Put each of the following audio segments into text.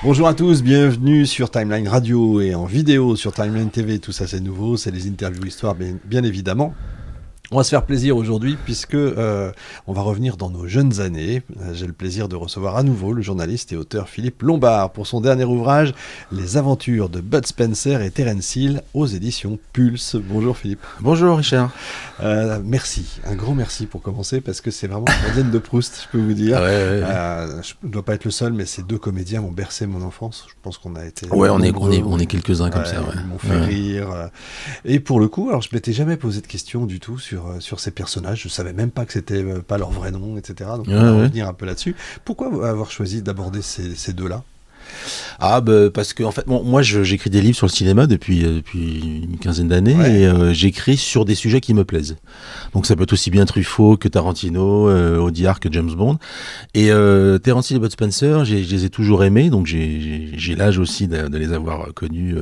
Bonjour à tous, bienvenue sur Timeline Radio et en vidéo sur Timeline TV. Tout ça c'est nouveau, c'est les interviews histoire bien évidemment. On va se faire plaisir aujourd'hui puisque on va revenir dans nos jeunes années. J'ai le plaisir de recevoir à nouveau le journaliste et auteur Philippe Lombard pour son dernier ouvrage, Les aventures de Bud Spencer et Terence Hill aux éditions Pulse. Bonjour Philippe. Bonjour Richard. Merci, un grand merci pour commencer parce que c'est vraiment une Madeleine de Proust, je peux vous dire. Je ne dois pas être le seul, mais ces deux comédiens ont bercé mon enfance. Je pense qu'on a été... Ouais, on est quelques-uns comme ça. Ils m'ont fait rire. Et pour le coup, alors je ne m'étais jamais posé de questions du tout sur ces personnages. Je savais même pas que c'était pas leur vrai nom, etc. Donc on va revenir un peu là-dessus. Pourquoi avoir choisi d'aborder ces deux-là ? Parce que en fait, moi j'écris des livres sur le cinéma depuis une quinzaine d'années et j'écris sur des sujets qui me plaisent. Donc ça peut être aussi bien Truffaut que Tarantino, Audiard que James Bond. Et Terence Hill et Bud Spencer, je les ai toujours aimés, donc j'ai l'âge aussi de les avoir connus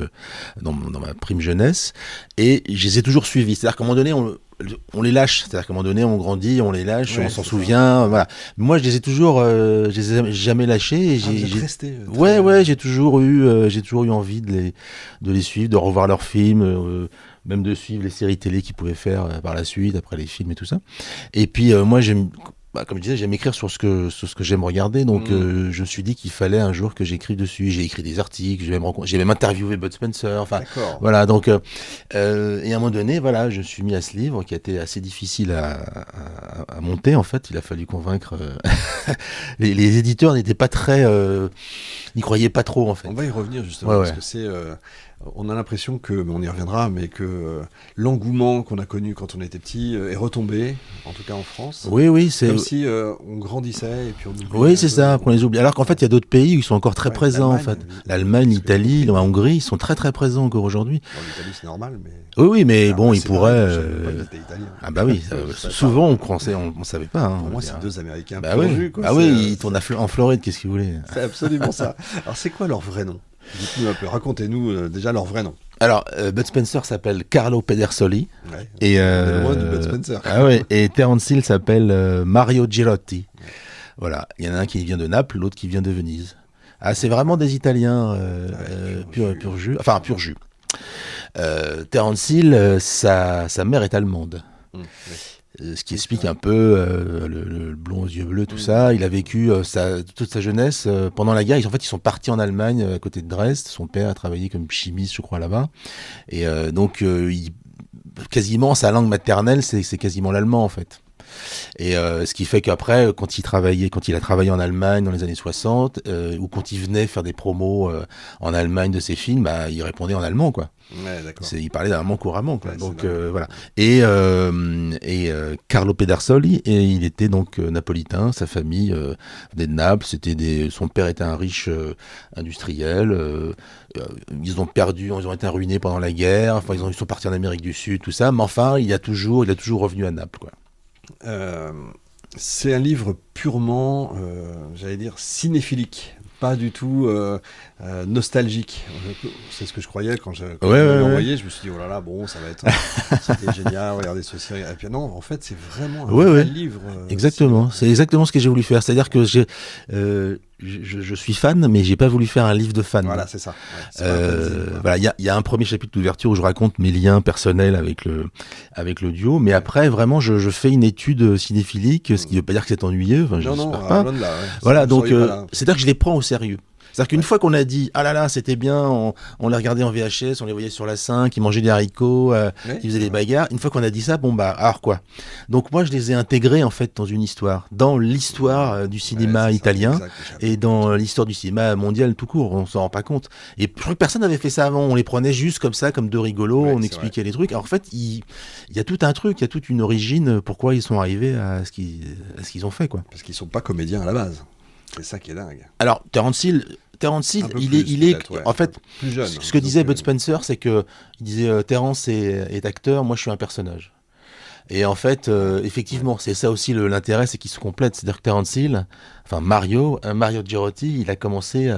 dans ma prime jeunesse. Et je les ai toujours suivis. C'est-à-dire qu'à un moment donné, on les lâche, c'est-à-dire qu'à un moment donné on grandit, on les lâche, on s'en souvient, voilà. Moi je les ai jamais lâchés. Et j'ai toujours eu envie de les suivre, de revoir leurs films, même de suivre les séries télé qu'ils pouvaient faire par la suite, après les films et tout ça. Et puis moi comme je disais, j'aime écrire sur ce que j'aime regarder, donc je me suis dit qu'il fallait un jour que j'écrive dessus. J'ai écrit des articles, j'ai même interviewé Bud Spencer, voilà, donc et à un moment donné, voilà, je me suis mis à ce livre qui a été assez difficile à monter, en fait. Il a fallu convaincre les éditeurs n'étaient pas très n'y croyaient pas trop, en fait. On va y revenir justement, parce que c'est on a l'impression que, on y reviendra, mais que l'engouement qu'on a connu quand on était petit est retombé, en tout cas en France. Oui, c'est comme si on grandissait et puis on oubliait. Oui, c'est ça, qu'on les oublie. Alors qu'en fait, il y a d'autres pays où ils sont encore très présents, en fait. L'Allemagne, l'Italie, la Hongrie, ils sont très très présents encore aujourd'hui. L'Italie, c'est normal, mais... Oui, mais bon, ils pourraient... Ah bah oui, souvent on savait pas. Pour moi, c'est deux Américains perdus. Ils tournent en Floride, qu'est-ce qu'ils voulaient. C'est absolument ça. Alors, c'est quoi leur vrai nom ? Dites-nous un peu, racontez-nous déjà leur vrai nom. Alors, Bud Spencer s'appelle Carlo Pedersoli. Et loin du Bud Spencer. Et Terence Hill s'appelle Mario Girotti. Ouais. Voilà, il y en a un qui vient de Naples, l'autre qui vient de Venise. C'est vraiment des Italiens pur jus. Terence Hill, sa mère est allemande. Ce qui explique un peu le blond aux yeux bleus, tout ça. Il a vécu toute sa jeunesse pendant la guerre. Ils sont partis en Allemagne, à côté de Dresde. Son père a travaillé comme chimiste, je crois, là-bas. Et donc, quasiment, sa langue maternelle, c'est quasiment l'allemand, en fait. Et ce qui fait qu'après, quand il a travaillé en Allemagne dans les années 60, ou quand il venait faire des promos en Allemagne de ses films, il répondait en allemand, quoi. Ouais, d'accord. Il parlait allemand couramment, quoi. Donc voilà. Et Carlo Pedersoli, il était donc napolitain. Sa famille venait de Naples. Son père était un riche industriel. Ils ont été ruinés pendant la guerre. Enfin, ils sont partis en Amérique du Sud, tout ça. Mais enfin, il a toujours revenu à Naples, quoi. C'est un livre purement, j'allais dire, cinéphilique, pas du tout nostalgique. C'est ce que je croyais quand je l'ai envoyé. Je me suis dit, oh là là, bon, ça va être c'était génial, regardez ceci. Et puis non, en fait, c'est vraiment un vrai livre. Exactement, c'est exactement ce que j'ai voulu faire. C'est-à-dire que je suis fan, mais j'ai pas voulu faire un livre de fan. Voilà, c'est ça. Voilà, il y a un premier chapitre d'ouverture où je raconte mes liens personnels avec le duo, mais après vraiment je fais une étude cinéphilique, ce qui veut pas dire que c'est ennuyeux. Enfin, non, pas. Là, voilà, donc c'est-à-dire que je les prends au sérieux. C'est-à-dire qu'une fois qu'on a dit « Ah là là, c'était bien, on les regardait en VHS, on les voyait sur la 5, ils mangeaient des haricots, ils faisaient des bagarres. » Une fois qu'on a dit ça, alors quoi ? Donc moi, je les ai intégrés en fait dans une histoire, dans l'histoire du cinéma italien et dans l'histoire du cinéma mondial tout court, on s'en rend pas compte. Et je crois que personne n'avait fait ça avant, on les prenait juste comme ça, comme deux rigolos, on expliquait les trucs. Alors en fait, il y a tout un truc, il y a toute une origine, pourquoi ils sont arrivés à ce qu'ils ont fait, quoi. Parce qu'ils sont pas comédiens à la base. C'est ça qui est dingue. Alors, Terence Hill, il est en fait plus jeune. Ce que disait Bud Spencer, c'est que il disait Terence est acteur, moi je suis un personnage. Et en fait, effectivement, c'est ça aussi l'intérêt, c'est qu'ils se complètent. C'est-à-dire que Terence Hill, enfin Mario Girotti, il a commencé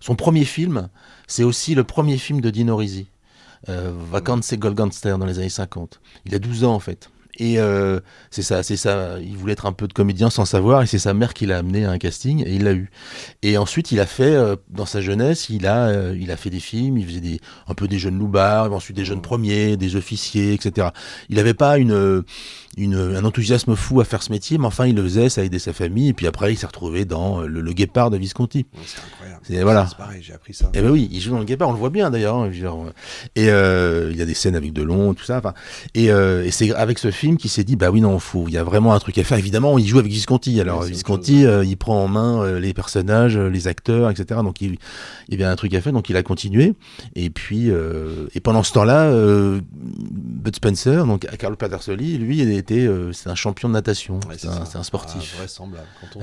son premier film, c'est aussi le premier film de Dino Risi, Vacanze Golgangster dans les années 50. Il a 12 ans en fait. Et c'est ça. Il voulait être un peu de comédien sans savoir, et c'est sa mère qui l'a amené à un casting, et il l'a eu. Et ensuite, il a fait, dans sa jeunesse, il a fait des films, il faisait un peu des jeunes loupards, ensuite des jeunes premiers, des officiers, etc. Il n'avait pas un enthousiasme fou à faire ce métier, mais enfin, il le faisait, ça aidait sa famille, et puis après, il s'est retrouvé dans le Guépard de Visconti. Ouais, c'est incroyable. Voilà. C'est pareil, j'ai appris ça. Et ben oui, il joue dans le Guépard, on le voit bien d'ailleurs. Hein, et il y a des scènes avec Delon, tout ça. Enfin, et c'est avec ce film qu'il s'est dit, bah oui, non, il y a vraiment un truc à faire. Évidemment, il joue avec Visconti. Alors Visconti, il prend en main les personnages, les acteurs, etc. Donc il y avait un truc à faire, donc il a continué. Et puis, et pendant ce temps-là, Bud Spencer, donc Carlo Pedersoli, lui, c'est un champion de natation. Ouais, c'est un sportif. Vraisemblable. Quand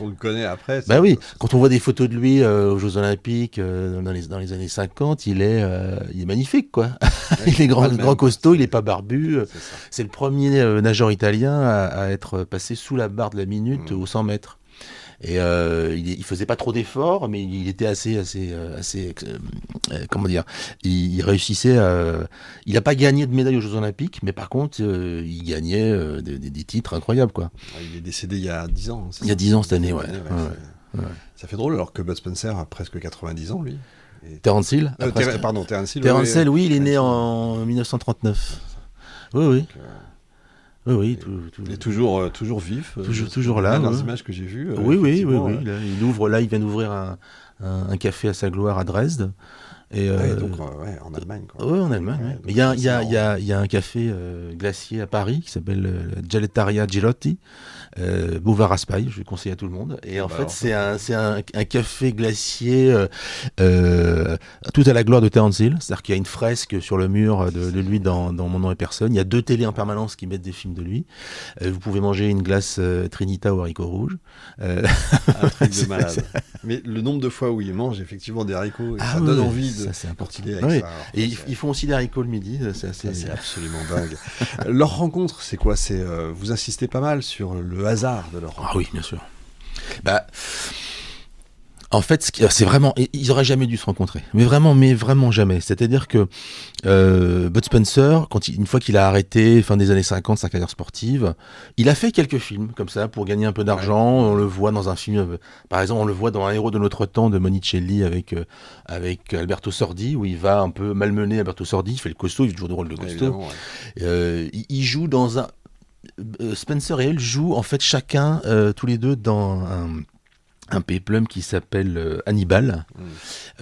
on le connaît après. Bah oui, quand on voit des photos de lui aux Jeux Olympiques dans les années 50, il est magnifique, quoi. Il est grand costaud, il est pas barbu. C'est le premier nageur italien à être passé sous la barre de la minute aux 100 mètres. Et il faisait pas trop d'efforts, mais il était assez comment dire, il réussissait il a pas gagné de médaille aux Jeux Olympiques, mais par contre il gagnait des titres incroyables, quoi. Il est décédé il y a 10 ans. Il y a 10 ans cette année, ouais. Ça fait drôle, alors que Bud Spencer a presque 90 ans, lui. Terence Hill Terence Hill. Terence Hill, oui, il est né en 1939. Oui. Oui, il est toujours vif. Toujours là. Les images que j'ai vues. Oui. Là, il vient d'ouvrir un café à sa gloire à Dresde. Et donc en Allemagne. Oui, en Allemagne. Ouais. Mais il y a un café glacier à Paris qui s'appelle Gelateria Girotti, Boulevard Raspail, je le conseille à tout le monde. Et en fait, c'est un café glacier tout à la gloire de Terence Hill. C'est-à-dire qu'il y a une fresque sur le mur de lui dans Mon nom et personne. Il y a 2 télés en permanence qui mettent des films de lui. Vous pouvez manger une glace Trinita aux haricots rouges. Un truc de malade. Mais le nombre de fois où il mange effectivement des haricots, ça donne envie de... Ça, c'est important. Et ils font aussi des haricots le midi. C'est absolument dingue. Leur rencontre, c'est quoi ? Vous insistez pas mal sur le hasard de leur rencontre. Ah oui, bien sûr. En fait, c'est vraiment, ils auraient jamais dû se rencontrer, mais vraiment jamais. C'est-à-dire que Bud Spencer, une fois qu'il a arrêté fin des années 50 sa carrière sportive, il a fait quelques films comme ça pour gagner un peu d'argent. On le voit dans un film, par exemple, on le voit dans Un héros de notre temps de Monicelli avec Alberto Sordi, où il va un peu malmener Alberto Sordi. Il fait le costaud, il fait toujours le rôle de costaud. Il joue dans un Spencer et elle jouent en fait chacun tous les deux dans un péplum qui s'appelle Hannibal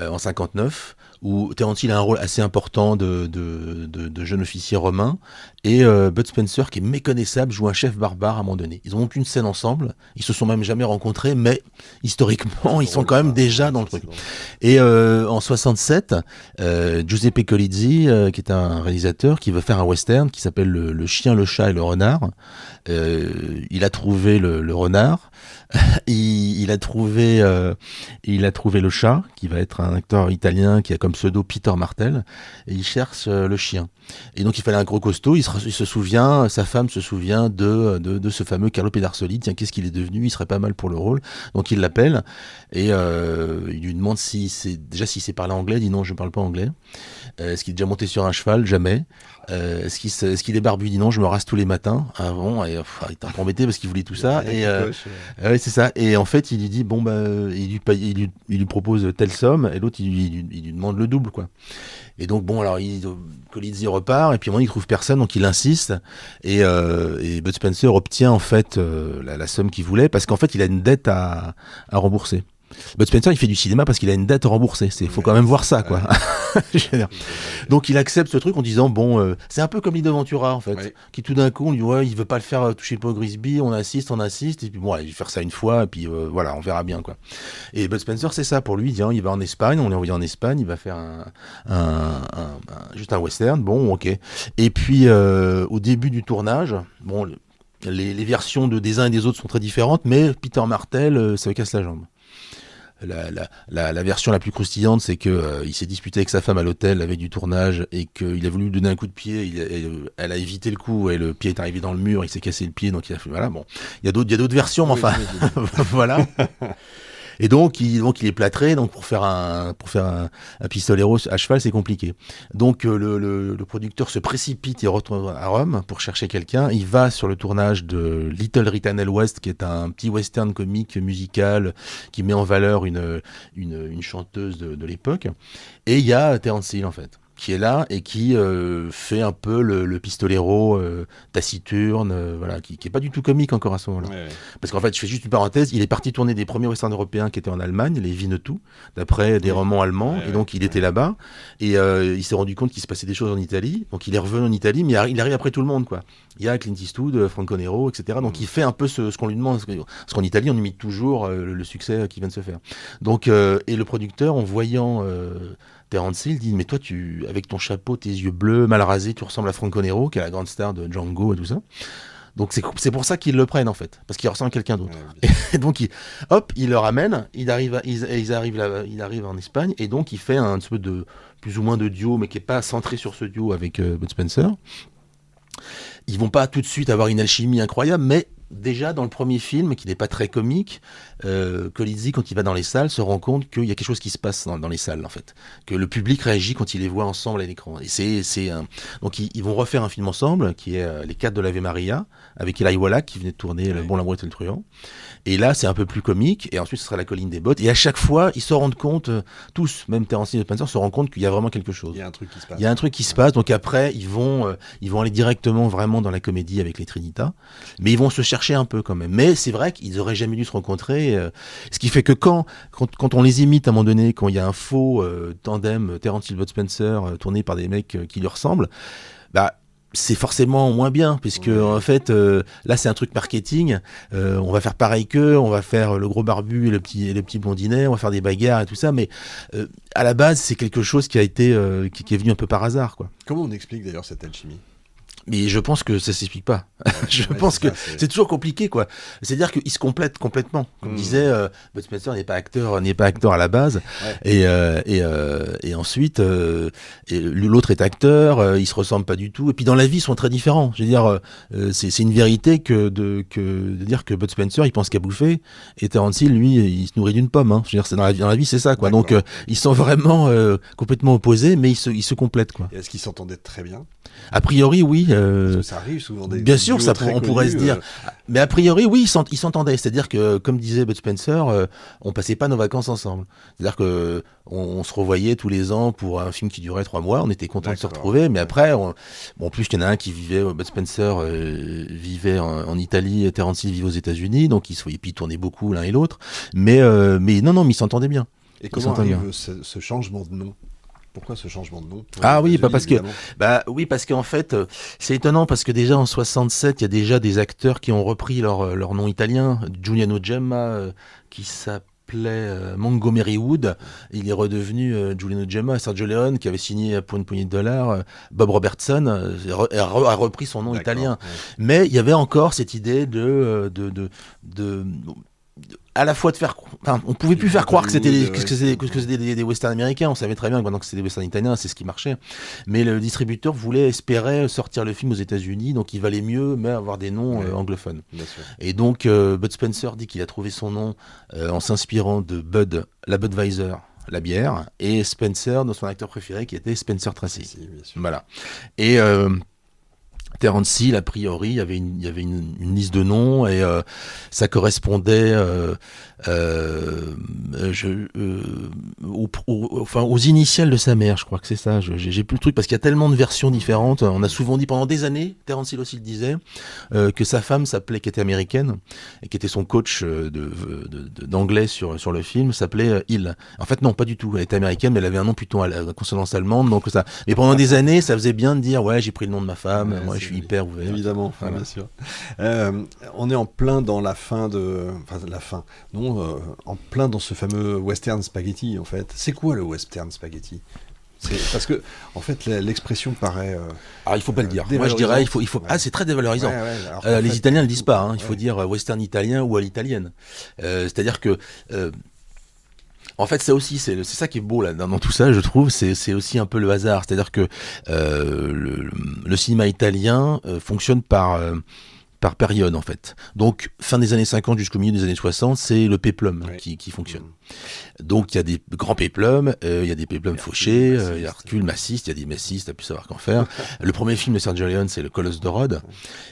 en 59, où Terence Hill a un rôle assez important de jeune officier romain, et Bud Spencer, qui est méconnaissable, joue un chef barbare à un moment donné. Ils n'ont aucune scène ensemble, ils se sont même jamais rencontrés, mais historiquement, ils sont quand même déjà dans le truc. Et en 67, Giuseppe Colizzi, qui est un réalisateur, qui veut faire un western qui s'appelle Le chien, le chat et le renard. Il a trouvé le renard. Il a trouvé le chat, qui va être un acteur italien qui a comme pseudo Peter Martel, et il cherche le chien. Et donc il fallait un gros costaud. Il se souvient, sa femme se souvient de ce fameux Carlo Pedersoli. Tiens, qu'est-ce qu'il est devenu ? Il serait pas mal pour le rôle. Donc il l'appelle et il lui demande s'il sait parler anglais. Il dit non, je parle pas anglais. Est-ce qu'il est déjà monté sur un cheval ? Jamais. Est-ce qu'il est barbu ? Il dit non, je me rase tous les matins. Ah bon, il était un peu embêté parce qu'il voulait tout ça. Et c'est ça. Et en fait, il lui dit bon il lui propose telle somme, et l'autre il lui demande le double, quoi. Et donc bon, alors Colizzi repart, et puis à un moment il trouve personne, donc il insiste, et Bud Spencer obtient en fait la somme qu'il voulait, parce qu'en fait il a une dette à rembourser. Bud Spencer, il fait du cinéma parce qu'il a une dette remboursée. Faut quand même voir ça, quoi. Donc il accepte ce truc en disant bon, c'est un peu comme Lino Ventura en fait, qui tout d'un coup on lui dit il veut pas le faire toucher le Paul Grisby, on insiste, et puis bon, il va faire ça une fois, et puis voilà, on verra bien, quoi. Et Bud Spencer, c'est ça pour lui. Il va en Espagne, on l'a envoyé en Espagne, il va faire juste un western, bon, ok. Et puis au début du tournage, bon, les versions des uns et des autres sont très différentes, mais Peter Martel, ça lui casse la jambe. La version la plus croustillante, c'est que il s'est disputé avec sa femme à l'hôtel la veille du tournage, et qu'il a voulu lui donner un coup de pied. Elle a évité le coup, et le pied est arrivé dans le mur. Il s'est cassé le pied, donc il a fait voilà. Bon, il y a d'autres versions, mais enfin voilà. Et donc il est plâtré, donc pour faire un pistolero à cheval, c'est compliqué. Donc le producteur se précipite, il retourne à Rome pour chercher quelqu'un. Il va sur le tournage de Little Ritanel West, qui est un petit western comique musical qui met en valeur une chanteuse de l'époque. Et il y a Terence Hill en fait, qui est là et qui fait un peu le pistolero taciturne, voilà, qui est pas du tout comique encore à ce moment-là. Ouais. Parce qu'en fait, je fais juste une parenthèse, il est parti tourner des premiers westerns européens qui étaient en Allemagne, les Winnetou, d'après des romans allemands, et donc il était là-bas, et il s'est rendu compte qu'il se passait des choses en Italie, donc il est revenu en Italie, mais il arrive après tout le monde, quoi. Il y a Clint Eastwood, Franco Nero, etc. Donc il fait un peu ce qu'on lui demande, parce qu'en Italie, on imite toujours le succès qui vient de se faire. Donc, et le producteur, en voyant Terence Hill, dit, mais toi, avec ton chapeau, tes yeux bleus, mal rasés, tu ressembles à Franco Nero, qui est la grande star de Django et tout ça. Donc c'est pour ça qu'ils le prennent en fait, parce qu'il ressemble à quelqu'un d'autre. Ouais, et donc il le ramène, il arrive en Espagne, et donc il fait un peu de plus ou moins de duo, mais qui est pas centré sur ce duo avec Bud Spencer. Ils vont pas tout de suite avoir une alchimie incroyable, mais déjà dans le premier film, qui n'est pas très comique, Colizzi, quand il va dans les salles, se rend compte qu'il y a quelque chose qui se passe dans les salles, en fait. Que le public réagit quand il les voit ensemble à l'écran. Et donc ils vont refaire un film ensemble, qui est Les 4 de l'Ave Maria, avec Eli Wallach, qui venait de tourner Le Bon, la Brouette et le Truand. Et là, c'est un peu plus comique, et ensuite ce sera La Colline des Bottes. Et à chaque fois, ils se rendent compte, tous, même Terence Hill et Spencer, se rendent compte qu'il y a vraiment quelque chose. Il y a un truc qui se passe. Il y a un truc qui se passe, donc après, ils vont aller directement vraiment dans la comédie avec les Trinitas, mais ils vont se chercher un peu quand même. Mais c'est vrai qu'ils n'auraient jamais dû se rencontrer, ce qui fait que quand on les imite à un moment donné, quand il y a un faux tandem Terence Hill Bud Spencer tourné par des mecs qui lui ressemblent, bah c'est forcément moins bien, puisque en fait là c'est un truc marketing, on va faire pareil qu'eux, on va faire le gros barbu et le petit blondinet, on va faire des bagarres et tout ça, mais à la base c'est quelque chose qui a été qui est venu un peu par hasard, quoi. Comment on explique d'ailleurs cette alchimie ? Mais je pense que ça s'explique pas. Je pense que c'est toujours compliqué, quoi. C'est-à-dire qu'ils se complètent complètement. Comme disait, Bud Spencer n'est pas acteur à la base. Ouais. Et ensuite, l'autre est acteur, ils se ressemblent pas du tout. Et puis dans la vie, ils sont très différents. Je veux dire, c'est une vérité que de dire que Bud Spencer, il pense qu'à bouffer, et Terence Hill, lui, il se nourrit d'une pomme. Hein. Je veux dire, dans la vie, c'est ça, quoi. D'accord. Donc, ils sont vraiment complètement opposés, mais ils se complètent, quoi. Et est-ce qu'ils s'entendaient très bien ? A priori, oui. Parce que ça arrive souvent bien sûr, on pourrait se dire. Mais a priori, oui, ils s'entendaient. C'est-à-dire que, comme disait Bud Spencer, on passait pas nos vacances ensemble. C'est-à-dire que on se revoyait tous les ans pour un film qui durait 3 mois. On était contents de se retrouver. Mais après, en plus, il y en a un qui vivait, Bud Spencer vivait en Italie, et Terence Hill vivait aux États-Unis, donc puis ils tournaient beaucoup l'un et l'autre. Mais non, mais ils s'entendaient bien. Et comment arrive ce changement de nom ? Pourquoi ce changement de nom ? Parce qu'en fait, c'est étonnant parce que déjà en 67, il y a déjà des acteurs qui ont repris leur nom italien. Giuliano Gemma, qui s'appelait Montgomery Wood, il est redevenu Giuliano Gemma. Sergio Leone, qui avait signé pour une poignée de dollars, Bob Robertson a repris son nom italien. Ouais. Mais il y avait encore cette idée à la fois on pouvait plus faire croire que c'était des westerns américains. On savait très bien que maintenant que c'était des westerns italiens, c'est ce qui marchait. Mais le distributeur espérait sortir le film aux États-Unis, donc il valait mieux mais avoir des noms anglophones. Et donc Bud Spencer dit qu'il a trouvé son nom en s'inspirant de Bud, la Budweiser, la bière, et Spencer dans son acteur préféré qui était Spencer Tracy. Voilà. Et Terence Hill, a priori, il y avait une liste de noms et ça correspondait aux initiales de sa mère, je crois que c'est ça. J'ai plus le truc parce qu'il y a tellement de versions différentes. On a souvent dit pendant des années, Terence Hill aussi le disait, que sa femme qui était américaine et qui était son coach d'anglais sur le film, s'appelait Hill. En fait, non, pas du tout. Elle était américaine, mais elle avait un nom plutôt à la consonance allemande, donc ça. Mais pendant des années, ça faisait bien de dire, ouais, j'ai pris le nom de ma femme, moi je suis hyper ouvert. Évidemment, voilà. Bien sûr. On est en plein dans en plein dans ce fameux western spaghetti, en fait. C'est quoi le western spaghetti ? Parce que, en fait, l'expression paraît. Alors, il faut pas le dire. Moi, je dirais, il faut. Ouais. Ah, c'est très dévalorisant. Les Italiens ne le disent pas. Hein. Il faut dire western italien ou à l'italienne. C'est-à-dire que. En fait, ça aussi, c'est ça qui est beau là, dans tout ça, je trouve, c'est aussi un peu le hasard. C'est-à-dire que le cinéma italien fonctionne par par période en fait. Donc fin des années 50 jusqu'au milieu des années 60, c'est le péplum qui fonctionne. Donc il y a des grands péplums, il y a des péplums fauchés, il y a Hercule, Massiste, il y a des massistes, t'as pu savoir qu'en faire. Le premier film de Sergio Leone, c'est Le Colosse de Rhodes,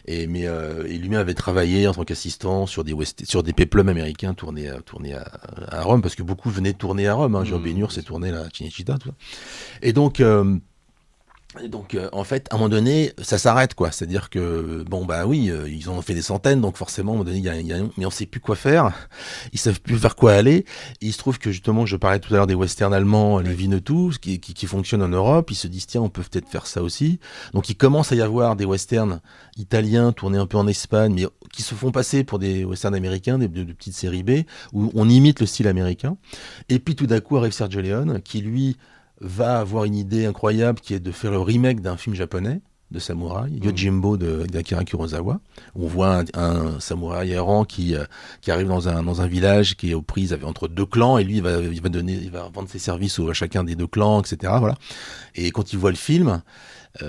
et lui-même avait travaillé en tant qu'assistant sur des péplums américains tournés à Rome, parce que beaucoup venaient tourner à Rome. Jean Bénur s'est tourné à Cinecittà, tout ça. Et donc en fait, à un moment donné, ça s'arrête, quoi. C'est-à-dire que, ils en ont fait des centaines, donc forcément, à un moment donné, mais on sait plus quoi faire. Ils savent plus vers quoi aller. Et il se trouve que, justement, je parlais tout à l'heure des westerns allemands, les Winnetou, qui fonctionnent en Europe. Ils se disent, tiens, on peut peut-être faire ça aussi. Donc, il commence à y avoir des westerns italiens tournés un peu en Espagne, mais qui se font passer pour des westerns américains, de petites séries B, où on imite le style américain. Et puis, tout d'un coup, arrive Sergio Leone, qui, lui, va avoir une idée incroyable qui est de faire le remake d'un film japonais de samouraï, Yojimbo d'Akira Kurosawa, où on voit un samouraï errant qui arrive dans un village qui est aux prises entre deux clans, et lui il va vendre ses services à chacun des deux clans, etc. Voilà. Et quand il voit le film,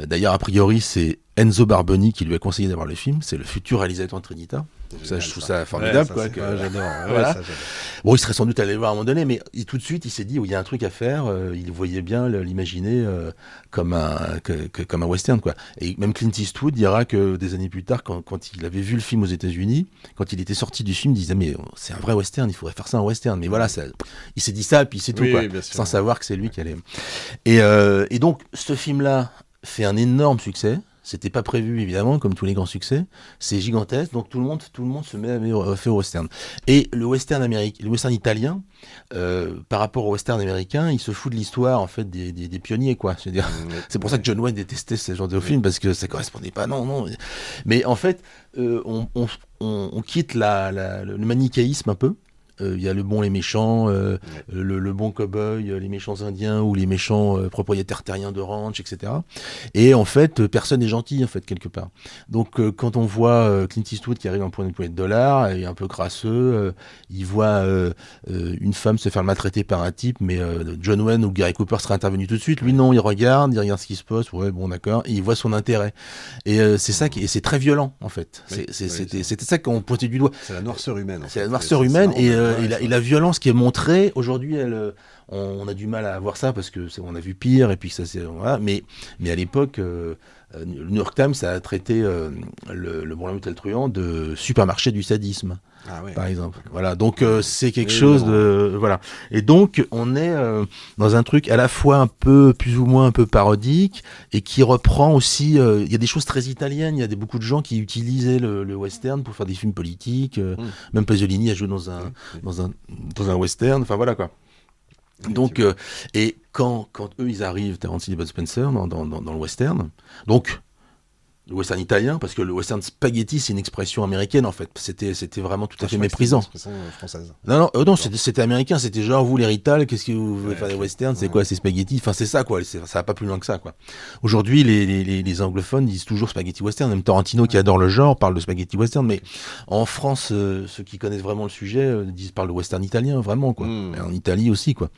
d'ailleurs a priori c'est Enzo Barboni qui lui a conseillé d'avoir le film, c'est le futur réalisateur de Trinita. Donc ça, je trouve ça formidable. J'adore. Voilà. Bon, il serait sans doute allé le voir à un moment donné, mais tout de suite, il s'est dit, il y a un truc à faire. Il voyait bien l'imaginer comme un western, quoi. Et même Clint Eastwood dira que des années plus tard, quand il avait vu le film aux États-Unis, quand il était sorti du film, il disait, mais c'est un vrai western, il faudrait faire ça en western. Mais voilà, il s'est dit ça, puis c'est tout, quoi, sans savoir que c'est lui qui allait. Et donc, ce film-là fait un énorme succès. C'était pas prévu, évidemment, comme tous les grands succès. C'est gigantesque, donc tout le monde se met à faire au western. Et le western italien, par rapport au western américain, il se fout de l'histoire, en fait, des pionniers, quoi. C'est pour ça que John Wayne détestait ce genre de film, parce que ça correspondait pas, non. Mais en fait, on quitte le manichéisme un peu. Il y a le bon, les méchants, le bon cow-boy, les méchants indiens ou les méchants propriétaires terriens de ranch, etc. Et en fait, personne n'est gentil, en fait, quelque part. Donc, quand on voit Clint Eastwood qui arrive en point de dollars, il est un peu crasseux, il voit une femme se faire maltraiter par un type, mais John Wayne ou Gary Cooper serait intervenu tout de suite. Lui, non, il regarde ce qui se passe, ouais, bon, d'accord, et il voit son intérêt. Et c'est ça et c'est très violent, en fait. C'était ça qu'on pointait du doigt. C'est la noirceur humaine. C'est la noirceur humaine, et la violence qui est montrée aujourd'hui, on a du mal à voir ça parce que on a vu pire, et puis ça voilà. Mais à l'époque, le New York Times a traité le Bon, la Brune et le Truand de supermarché du sadisme. Par exemple. Voilà, donc c'est quelque chose de voilà. Et donc on est dans un truc à la fois un peu plus ou moins un peu parodique, et qui reprend aussi. Il y a des choses très italiennes. Il y a beaucoup de gens qui utilisaient le western pour faire des films politiques. Même Pasolini a joué dans un western. Enfin voilà, quoi. Donc et quand eux ils arrivent, Tarantino et Bud Spencer dans le western. Donc le western italien, parce que le western spaghetti, c'est une expression américaine, en fait. C'était vraiment tout à fait méprisant. C'est une expression française. Non, c'était américain. C'était genre, vous, les Rital, qu'est-ce que vous voulez faire des westerns? C'est quoi, c'est spaghetti? Enfin, c'est ça, quoi. Ça va pas plus loin que ça, quoi. Aujourd'hui, les anglophones disent toujours spaghetti western. Même Tarantino, qui adore le genre, parle de spaghetti western. Mais en France, ceux qui connaissent vraiment le sujet, parlent de western italien, vraiment, quoi. Et en Italie aussi, quoi.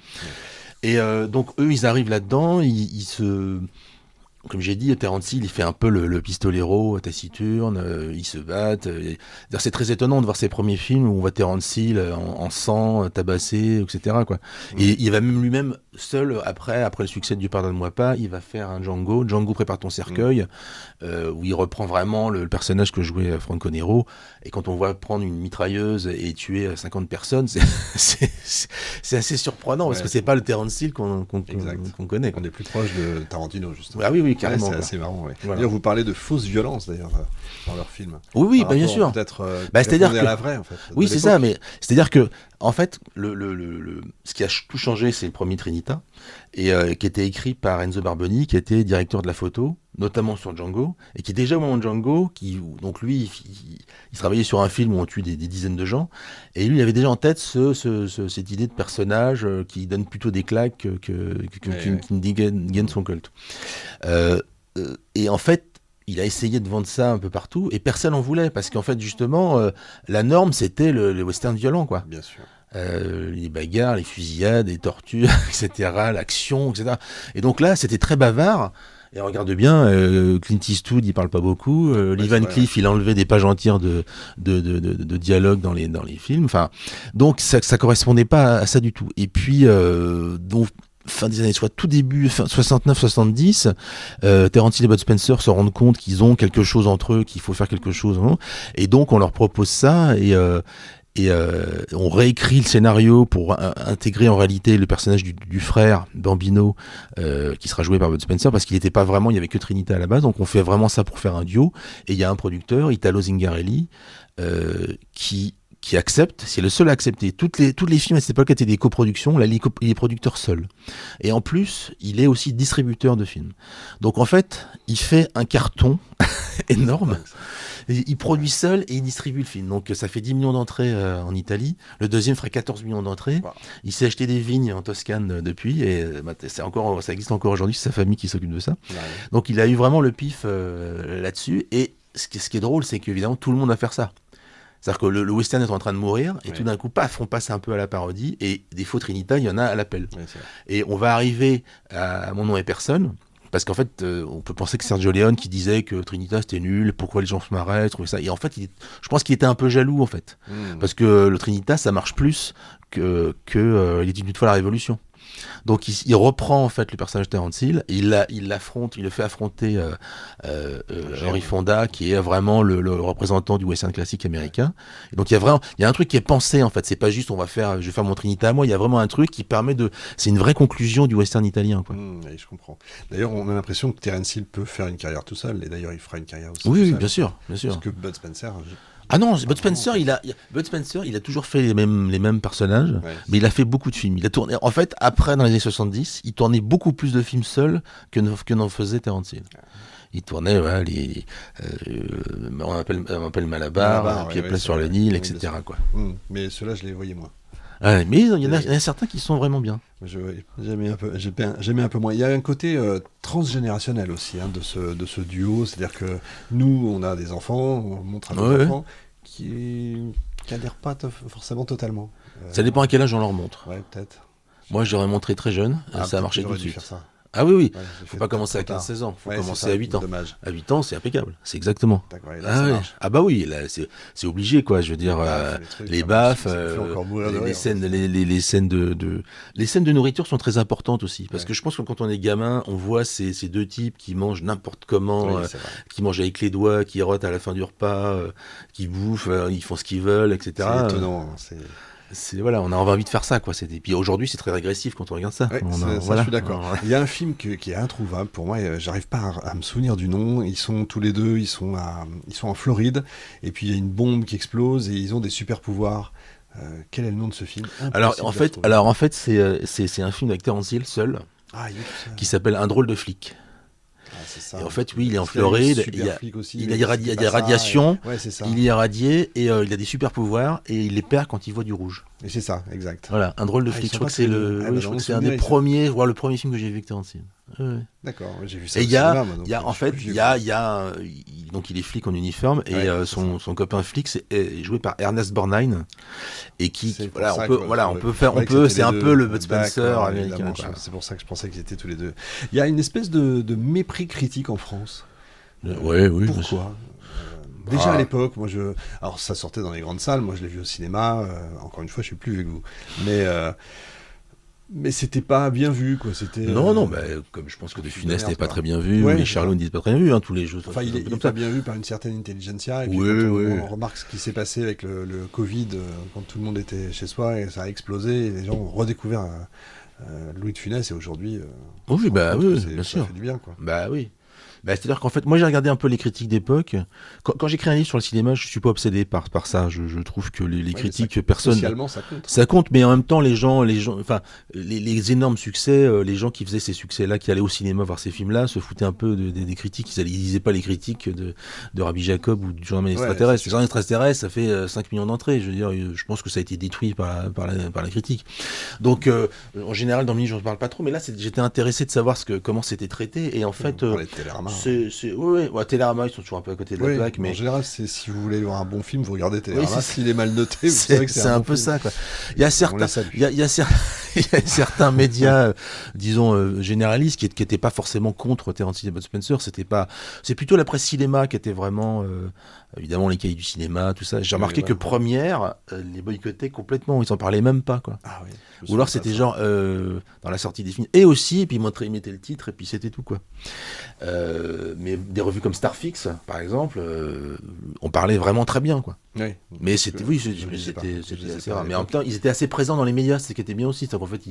Et donc, eux, ils arrivent là-dedans, ils se... Comme j'ai dit, Terence Hill, il fait un peu le pistolero taciturne, ils se battent. C'est très étonnant de voir ses premiers films où on voit Terence Hill en sang, tabassé, etc., quoi. Et il va même lui-même, seul, après le succès du Pardonne-moi pas, il va faire un Django prépare ton cercueil, où il reprend vraiment le personnage que jouait Franco Nero. Et quand on voit prendre une mitrailleuse et tuer 50 personnes, c'est assez surprenant, parce que c'est pas le Terence Hill qu'on connaît, quoi. On est plus proche de Tarantino, justement. Ah oui, carrément. C'est assez marrant, ouais. Voilà. D'ailleurs, vous parlez de fausses violences, d'ailleurs, dans leurs films. Oui, bien sûr. Peut-être c'est-à-dire à la vraie, en fait. Oui, c'est ça, mais c'est-à-dire que, en fait, ce qui a tout changé, c'est le premier Trinita, et qui était écrit par Enzo Barboni, qui était directeur de la photo, notamment sur Django, et qui déjà au moment de Django, donc lui, il travaillait sur un film où on tue des dizaines de gens, et lui, il avait déjà en tête cette idée de personnage qui donne plutôt des claques qui gagne son culte. Et en fait, il a essayé de vendre ça un peu partout, et personne n'en voulait, parce qu'en fait, justement, la norme, c'était le western violent, quoi. Bien sûr. Les bagarres, les fusillades, les tortures, etc., l'action, etc. Et donc là, c'était très bavard. Et regarde bien, Clint Eastwood, il parle pas beaucoup. Lee Van Cleef, il a enlevé des pages entières de dialogue dans les films. Enfin, donc ça correspondait pas à ça du tout. Et puis, donc, fin des années, soit tout début, fin 69-70, Terence Hill et Bud Spencer se rendent compte qu'ils ont quelque chose entre eux, qu'il faut faire quelque chose. Hein, et donc, on leur propose ça et on réécrit le scénario pour intégrer en réalité le personnage du frère Bambino qui sera joué par Bud Spencer parce qu'il n'était pas vraiment, il y avait que Trinita à la base, donc on fait vraiment ça pour faire un duo. Et il y a un producteur, Italo Zingarelli, qui accepte, c'est le seul à accepter. Tous les films à cette époque étaient des coproductions, là il est producteur seul. Et en plus, il est aussi distributeur de films. Donc en fait, il fait un carton énorme. Il produit seul et il distribue le film. Donc ça fait 10 millions d'entrées en Italie. Le deuxième ferait 14 millions d'entrées. Wow. Il s'est acheté des vignes en Toscane depuis et ça existe encore aujourd'hui, c'est sa famille qui s'occupe de ça. Ouais. Donc il a eu vraiment le pif là-dessus. Et ce qui est drôle, c'est qu'évidemment tout le monde va faire ça. C'est-à-dire que le western est en train de mourir et tout d'un coup, paf, on passe un peu à la parodie et des faux Trinita, il y en a à l'appel. Ouais, et on va arriver à Mon nom est personne. Parce qu'en fait, on peut penser que Sergio Leone qui disait que Trinita c'était nul, pourquoi les gens se marraient, trouvaient ça. Et en fait, je pense qu'il était un peu jaloux en fait, parce que le Trinita ça marche plus que il était une fois la Révolution. Donc il reprend en fait le personnage de Terence Hill, il le fait affronter Henry Fonda qui est vraiment le représentant du western classique américain. Et donc il y a un truc qui est pensé en fait, c'est pas juste je vais faire mon Trinita à moi, il y a vraiment un truc qui permet c'est une vraie conclusion du western italien quoi. Oui, je comprends. D'ailleurs on a l'impression que Terence Hill peut faire une carrière tout seul et d'ailleurs il fera une carrière aussi. Oui, bien sûr. Parce que Bud Spencer. Ah non, Bud Spencer, il a toujours fait les mêmes personnages, mais il a fait beaucoup de films. Il a tourné, en fait, après, dans les années 70, il tournait beaucoup plus de films seul que n'en faisait Terence Hill. Il tournait, on appelle Malabar, puis Place sur le Nil, etc. Quoi. Mais ceux-là, je les voyais moins. Ouais, mais il y en a certains qui sont vraiment bien. J'aimais un peu moins. Il y a un côté transgénérationnel aussi de ce duo. C'est-à-dire que nous, on a des enfants, on montre à nos enfants qui n'adhèrent pas forcément totalement. Ça dépend à quel âge on leur montre. Ouais, peut-être. Moi, je l'aurais montré très jeune. Ça a marché tout de suite. Faire ça. Ah oui. Faut pas commencer à 15-16 ans. Faut commencer à 8 ans. Dommage. À 8 ans, c'est impeccable. C'est exactement. D'accord, là, ah bah oui, là, c'est obligé, quoi. Je veux dire, les baffes, les scènes de nourriture sont très importantes aussi. Parce que je pense que quand on est gamin, on voit ces deux types qui mangent n'importe comment, qui mangent avec les doigts, qui rotent à la fin du repas, qui bouffent, ils font ce qu'ils veulent, etc. C'est étonnant, on a envie de faire ça, quoi. Et puis aujourd'hui, c'est très régressif quand on regarde ça. Ouais, je suis d'accord. Il y a un film qui est introuvable pour moi. J'arrive pas à me souvenir du nom. Ils sont tous les deux, ils sont en Floride. Et puis il y a une bombe qui explose et ils ont des super pouvoirs. Quel est le nom de ce film ? Alors en fait, c'est un film avec Terence Hill seul, qui s'appelle Un drôle de flic. C'est ça. Et en fait, oui, il est en Floride, il y a des radiations, il est irradié et il a des super pouvoirs et il les perd quand il voit du rouge. Et c'est ça, exact. Voilà, Un drôle de flic. Je crois que c'est un des premiers, voire le premier film que j'ai vu avec Terence Hill. D'accord, j'ai vu ça. Et il il est flic en uniforme et son copain flic est joué par Ernest Borgnine et c'est un peu le Bud Spencer américain. C'est pour ça que je pensais qu'ils étaient tous les deux. Il y a une espèce de mépris critique en France. Oui. Pourquoi ? Déjà à l'époque, alors ça sortait dans les grandes salles, moi je l'ai vu au cinéma, encore une fois je suis plus vieux que vous, mais c'était pas bien vu, quoi. Non, comme je pense que De Funès n'est pas très bien vu, les Charlots n'est pas très bien vu, tous les jeux. Enfin, il est pas bien vu par une certaine intelligentsia, et puis on remarque ce qui s'est passé avec le Covid, quand tout le monde était chez soi, et ça a explosé, et les gens ont redécouvert Louis de Funès, et aujourd'hui, bien sûr. Ça fait du bien, quoi. Bah oui. C'est-à-dire qu'en fait, moi j'ai regardé un peu les critiques d'époque. Quand j'écris un livre sur le cinéma, je suis pas obsédé par ça. Je trouve que les critiques, personne. Socialement, ça compte. Ça compte, mais en même temps, les gens, enfin, les énormes succès, les gens qui faisaient ces succès-là, qui allaient au cinéma voir ces films-là, se foutaient un peu des critiques. Ils lisaient pas les critiques de Rabbi Jacob ou du Journal extraterrestre. Le Journal extraterrestre, ça fait 5 millions d'entrées. Je veux dire, je pense que ça a été détruit par la critique. Donc, en général, dans le livre, je ne parle pas trop, mais là, j'étais intéressé de savoir comment c'était traité. Et en fait, Télérama, ils sont toujours un peu à côté de la plaque. Mais en général, si vous voulez voir un bon film, vous regardez Télérama. S'il est mal noté, vous savez que c'est un peu ça, quoi. Il y a certains il y a certains médias, disons généralistes, qui n'étaient pas forcément contre Terence Hill et Bud Spencer. C'est plutôt la presse cinéma qui était vraiment, évidemment, les cahiers du cinéma, tout ça. J'ai remarqué que Première les boycottait complètement. Ils s'en parlaient même pas, quoi. Ah oui. Ou alors c'était genre dans la sortie des films et aussi, et puis ils mettaient le titre et puis c'était tout, quoi. Mais des revues comme Starfix, par exemple, on parlait vraiment très bien, quoi. Oui. Mais c'était assez rare. Mais en même temps, ils étaient assez présents dans les médias, c'est ce qui était bien aussi. C'est qu'en fait,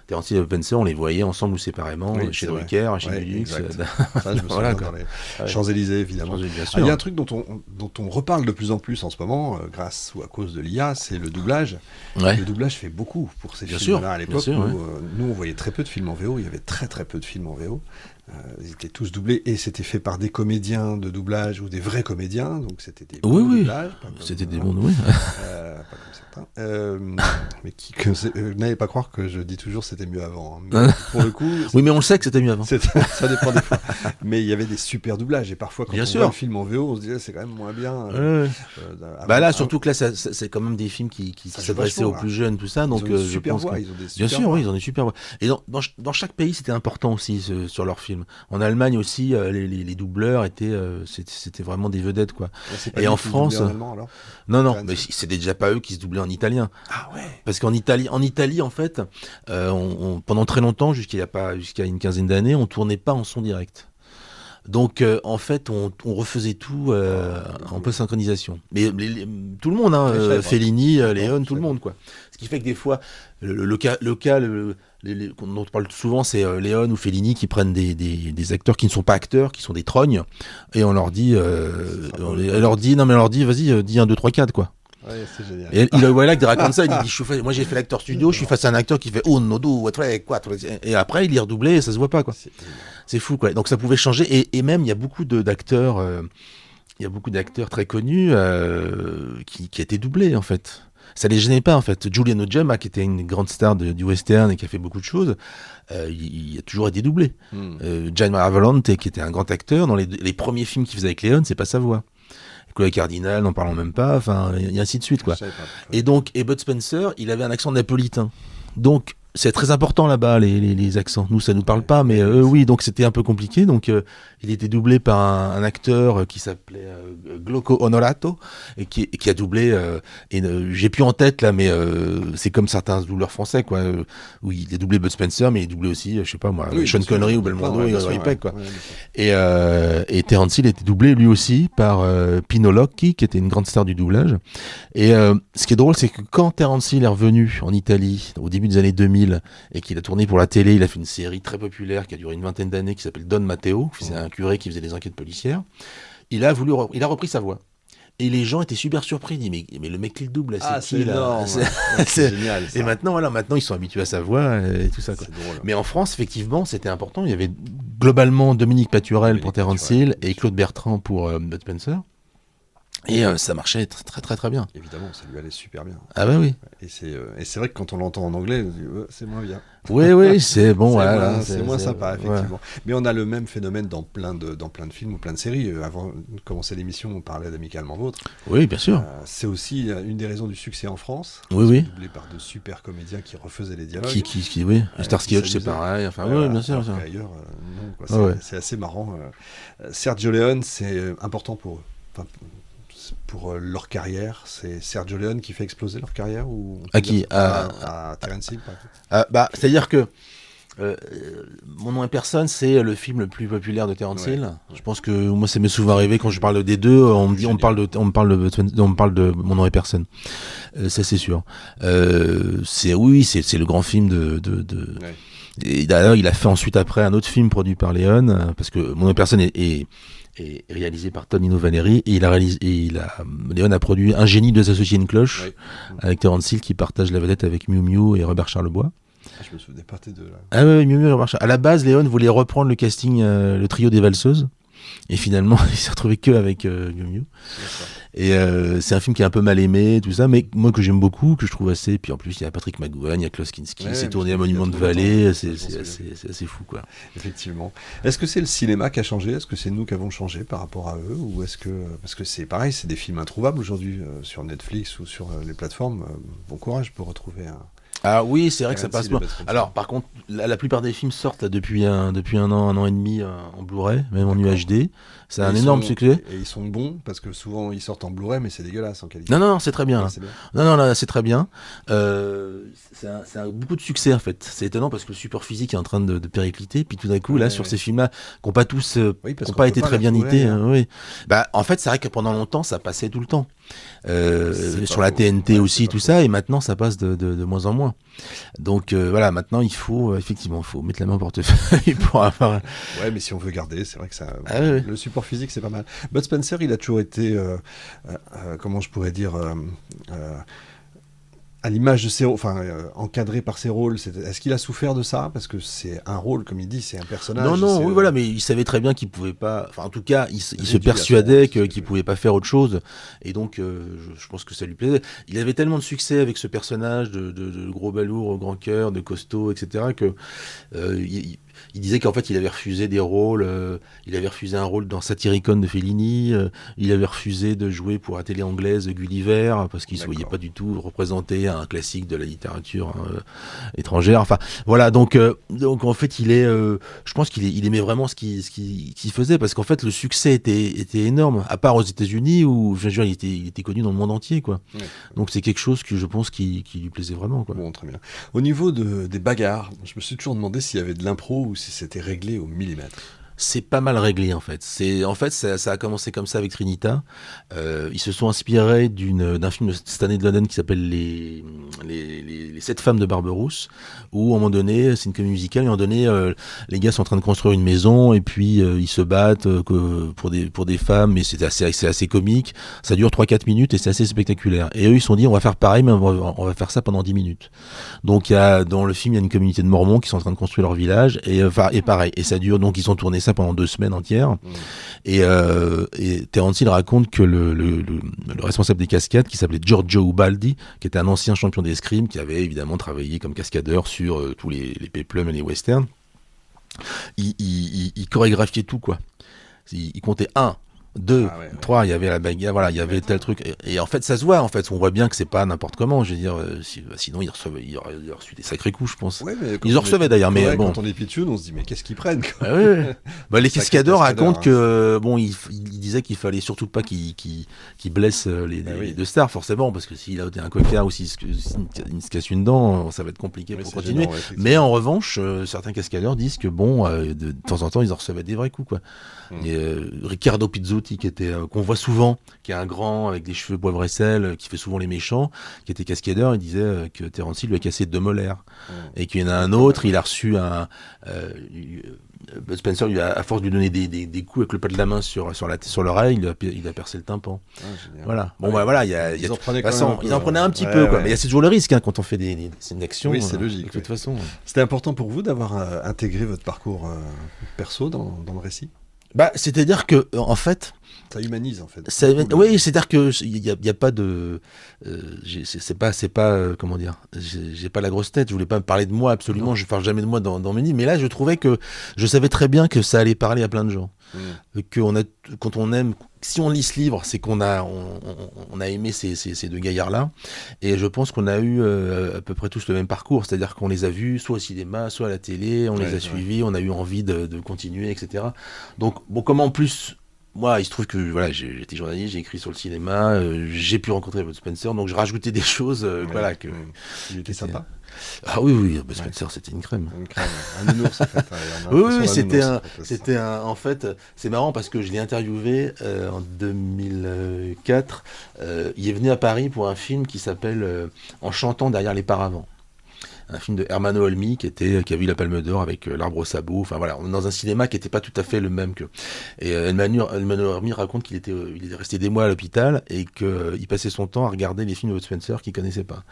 Terence Hill et Spencer, on les voyait ensemble ou séparément, chez Drucker, chez Dulux. Ça, je me souviens dans les Champs-Élysées, évidemment. Il y a un truc dont on reparle de plus en plus en ce moment, grâce ou à cause de l'IA, c'est le doublage. Ouais. Le doublage fait beaucoup pour ces films-là. À l'époque, nous, on voyait très peu de films en VO. Il y avait très très peu de films en VO. Ils étaient tous doublés et c'était fait par des comédiens de doublage ou des vrais comédiens, donc c'était des bons doublages. C'était des bons, oui. Pas comme certains. Mais n'allez pas croire que je dis toujours c'était mieux avant. Hein. Mais pour le coup, oui, mais on le sait que c'était mieux avant. Ça dépend des fois. Mais il y avait des super doublages et parfois quand on voit le film en VO, on se disait c'est quand même moins bien. Là, surtout que là, c'est quand même des films qui s'adressaient aux plus jeunes, tout ça. Donc, je pense que... Bien sûr, oui, ils ont des super voix. Et dans chaque pays, c'était important aussi sur leurs films. En Allemagne aussi, les doubleurs c'était vraiment des vedettes, quoi. Et en France, non, mais c'était déjà pas eux qui se doublaient en italien. Ah ouais. Parce qu'en Italie, en fait, pendant très longtemps, jusqu'à une quinzaine d'années, on tournait pas en son direct. Donc, en fait, on refaisait tout en post-synchronisation. Mais tout le monde, hein, Fellini, Léon, tout le monde, quoi. Ce qui fait que des fois, le cas dont on parle souvent, c'est Léon ou Fellini qui prennent des acteurs qui ne sont pas acteurs, qui sont des trognes, et on leur dit, vas-y, dis 1, 2, 3, 4, quoi. Ouais, c'est génial. Et il voilà qui raconte ça, il dit moi j'ai fait l'acteur studio, je suis face à un acteur qui fait uno, deux, trois, quatre, et après il est redoublé et ça se voit pas, quoi. C'est fou, quoi. Donc ça pouvait changer, et même il y a beaucoup d'acteurs très connus qui étaient doublés, en fait. Ça les gênait pas, en fait. Giuliano Gemma, qui était une grande star du western et qui a fait beaucoup de choses, il a toujours été doublé. Gian Maravolante, qui était un grand acteur, dans les premiers films qu'il faisait avec Léon, c'est pas sa voix. Chloé Cardinal, n'en parlons même pas, enfin, et ainsi de suite, quoi. Et Bud Spencer, il avait un accent napolitain. Donc, c'est très important là-bas, les accents. Nous, ça nous parle pas, mais oui, donc c'était un peu compliqué. Donc, il était doublé par un acteur qui s'appelait Glauco Onorato, et qui a doublé, j'ai plus en tête là, mais c'est comme certains doubleurs français, quoi, où il est doublé Bud Spencer, mais il est doublé aussi, je sais pas moi, Sean Connery ou Belmondo, et Ripek, quoi. Et Terence Hill était doublé lui aussi par Pino Locchi, qui était une grande star du doublage. Et ce qui est drôle, c'est que quand Terence Hill est revenu en Italie au début des années 2000 et qu'il a tourné pour la télé, il a fait une série très populaire qui a duré une vingtaine d'années, qui s'appelle Don Matteo, qui faisait un curé qui faisait des enquêtes policières. Il a repris sa voix. Et les gens étaient super surpris. Ils disent mais le mec qui le double, c'est énorme. C'est génial. Ça. Et maintenant ils sont habitués à sa voix et tout ça, quoi. Mais en France, effectivement, c'était important. Il y avait globalement Dominique Paturel pour Terence Hill et Claude Bertrand pour Bud Spencer. Et ça marchait très très très très bien. Évidemment, ça lui allait super bien. Ah bah oui. Et c'est vrai que quand on l'entend en anglais, on dit, c'est moins bien. Oui, c'est bon. C'est moins sympa, effectivement. Ouais. Mais on a le même phénomène dans plein de films ou plein de séries. Avant de commencer l'émission, on parlait d'Amicalement Vôtre. Oui, bien sûr. C'est aussi une des raisons du succès en France. Oui. Doublé par de super comédiens qui refaisaient les dialogues. Oui. Starsky Hutch, c'est pareil. Enfin, oui, bien sûr. Ailleurs, non, quoi. C'est assez marrant. Sergio Leone, c'est important pour eux. Enfin, pour leur carrière, c'est Sergio Leone qui fait exploser leur carrière ou à qui à Terence Hill, par exemple. C'est-à-dire que Mon nom est personne, c'est le film le plus populaire de Terence Hill. Je pense que moi, ça m'est souvent arrivé quand je parle des deux, on me parle de Mon nom est personne. Ça, c'est sûr. C'est le grand film de. Et d'ailleurs, il a fait ensuite après un autre film produit par Léon, parce que Mon nom est personne est réalisé par Tonino Valeri, et Léon a produit Un génie, deux associés, une cloche, avec Terence Hill qui partage la vedette avec Miu Miu et Robert Charlebois. Je me souvenais pas des deux là. Ah oui, Miu Miu et Robert Charlebois. À la base, Léon voulait reprendre le casting, le trio des valseuses, et finalement, il s'est retrouvé que avec Miu Miu. Et c'est un film qui est un peu mal aimé, tout ça, mais moi que j'aime beaucoup, que je trouve assez. Puis en plus, il y a Patrick McGowan, il y a Klaus Kinski, c'est tourné à Monument de Vallée, c'est assez fou, quoi. Effectivement. Est-ce que c'est le cinéma qui a changé? Est-ce que c'est nous qui avons changé par rapport à eux? Ou est-ce que. Parce que c'est pareil, c'est des films introuvables aujourd'hui sur Netflix ou sur les plateformes. Bon courage pour retrouver un. Ah oui, c'est vrai que ça passe Terence Hill et pas. Bud Spencer. Alors, par contre, la plupart des films sortent là, depuis un an et demi en Blu-ray, même en D'accord. UHD. C'est Et un ils énorme sont- succès. Et ils sont bons parce que souvent ils sortent en Blu-ray, mais c'est dégueulasse en qualité. Non, non, non, c'est très bien. Ouais, Là. c'est bien. Non, non, là, c'est très bien. Beaucoup de succès en fait. C'est étonnant parce que le support physique est en train de péricliter. Puis tout d'un coup, là, Ouais, sur ouais. ces films-là, qui n'ont pas tous, Oui, qui parce n'ont qu'on pas peut été pas très les bien retrouver, nités. hein. Oui. Bah, en fait, c'est vrai que pendant longtemps, ça passait tout le temps. C'est Sur pas la faux. TNT Ouais, aussi, c'est pas tout faux. ça. Et maintenant, ça passe de moins en moins. Donc voilà, maintenant, il faut effectivement, faut mettre la main au portefeuille pour avoir. Ouais, mais si on veut garder, c'est vrai que ça, Ah, ouais. le support physique, c'est pas mal. Bud Spencer, il a toujours été, comment je pourrais dire, euh, à l'image de ses rôles, enfin, encadré par ses rôles. Est-ce qu'il a souffert de ça? Parce que c'est un rôle, comme il dit, c'est un personnage. Non, non, c'est, oui, voilà, mais il savait très bien qu'il pouvait pas. Enfin, en tout cas, il se réduit à persuadait son rôle, qu'il pouvait pas faire autre chose, et donc je pense que ça lui plaisait. Il avait tellement de succès avec ce personnage de gros balourd, au grand cœur, de costaud, etc., que il disait qu'en fait, il avait refusé des rôles. Il avait refusé un rôle dans Satyricon de Fellini. Il avait refusé de jouer pour la télé anglaise Gulliver parce qu'il ne se voyait D'accord. pas du tout représenter un classique de la littérature étrangère. Enfin, voilà. Donc en fait, je pense qu'il aimait vraiment ce qu'il faisait parce qu'en fait, le succès était énorme. À part aux États-Unis où, je veux dire, il était connu dans le monde entier, quoi. Ouais. Donc c'est quelque chose que je pense qui lui plaisait vraiment, quoi. Bon, très bien. Au niveau des bagarres, je me suis toujours demandé s'il y avait de l'impro ou si c'était réglé au millimètre. C'est pas mal réglé en fait. Ça a commencé comme ça avec Trinita. Ils se sont inspirés d'un film de Stanley Donen qui s'appelle les 7 femmes de Barberousse, où à un moment donné, c'est une comédie musicale, et à un moment donné, les gars sont en train de construire une maison et puis ils se battent pour des femmes, mais c'est assez comique. Ça dure 3-4 minutes et c'est assez spectaculaire. Et eux ils se sont dit on va faire pareil, mais on va faire ça pendant 10 minutes. Donc dans le film il y a une communauté de Mormons qui sont en train de construire leur village et pareil. Et ça dure, donc ils ont tourné ça pendant 2 semaines entières. Et Terence Hill raconte que le responsable des cascades, qui s'appelait Giorgio Ubaldi, qui était un ancien champion d'escrime, qui avait évidemment travaillé comme cascadeur sur tous les péplums et les westerns, il chorégraphiait tout, quoi. Il comptait 1, 2, 3, il y avait la bagarre, voilà, il y avait tel truc. Et en fait, ça se voit, en fait, on voit bien que c'est pas n'importe comment, je veux dire, sinon il aurait reçu des sacrés coups, je pense. Ouais, mais Ils en recevaient d'ailleurs, mais bon. Quand on est pitchoun, on se dit, mais qu'est-ce qu'ils prennent, quoi. Ah ouais. Bah, les cascadeurs racontent hein. que bon, il disait qu'il fallait surtout pas qu'il blesse les deux stars, forcément, parce que s'il a un coquin ou s'il se casse une dent, ça va être compliqué pour continuer. Gênant, mais en revanche, certains cascadeurs disent que bon, de temps en temps, ils en recevaient des vrais coups, quoi. Et Riccardo Pizzotti, qu'on voit souvent, qui est un grand avec des cheveux poivre et sel, qui fait souvent les méchants, qui était cascadeur, il disait que Terence Hill lui a cassé 2 molaires, et qu'il y en a un autre, il a reçu Bud Spencer, à force de lui donner des coups avec le pas de la main sur l'oreille, il a percé le tympan. Voilà. Bon, bah voilà, ils en prenaient un petit peu, quoi. Mais il y a toujours le risque, hein, quand on fait une action. Oui, c'est logique. De toute façon. C'était important pour vous d'avoir intégré votre parcours perso dans le récit? Bah, c'est-à-dire que, en fait. Ça humanise, en fait. Oui, c'est-à-dire que il y a pas de. C'est pas comment dire. J'ai pas la grosse tête. Je voulais pas me parler de moi absolument. Non. Je parle jamais de moi dans mes livres. Mais là, je trouvais que je savais très bien que ça allait parler à plein de gens. Quand on aime, si on lit ce livre, c'est qu'on a aimé ces 2 gaillards-là. Et je pense qu'on a eu à peu près tous le même parcours. C'est-à-dire qu'on les a vus soit au cinéma, soit à la télé. On les a suivis. On a eu envie de continuer, etc. Donc, bon, comme en plus. Moi, il se trouve que voilà, j'étais journaliste, j'ai écrit sur le cinéma, j'ai pu rencontrer Bud Spencer, donc je rajoutais des choses, voilà que. Il était sympa. Ah oui, Bud Spencer, c'était une crème. Un nounours, en fait. Oui, c'était en fait, c'est marrant parce que je l'ai interviewé en 2004. Il est venu à Paris pour un film qui s'appelle En chantant derrière les paravents. Un film de Hermano Olmi qui a eu la Palme d'Or avec L'Arbre au sabot. Enfin voilà, on est dans un cinéma qui n'était pas tout à fait le même que. Et Hermano Olmi raconte qu'il était resté des mois à l'hôpital et qu'il passait son temps à regarder les films de Bud Spencer qu'il connaissait pas.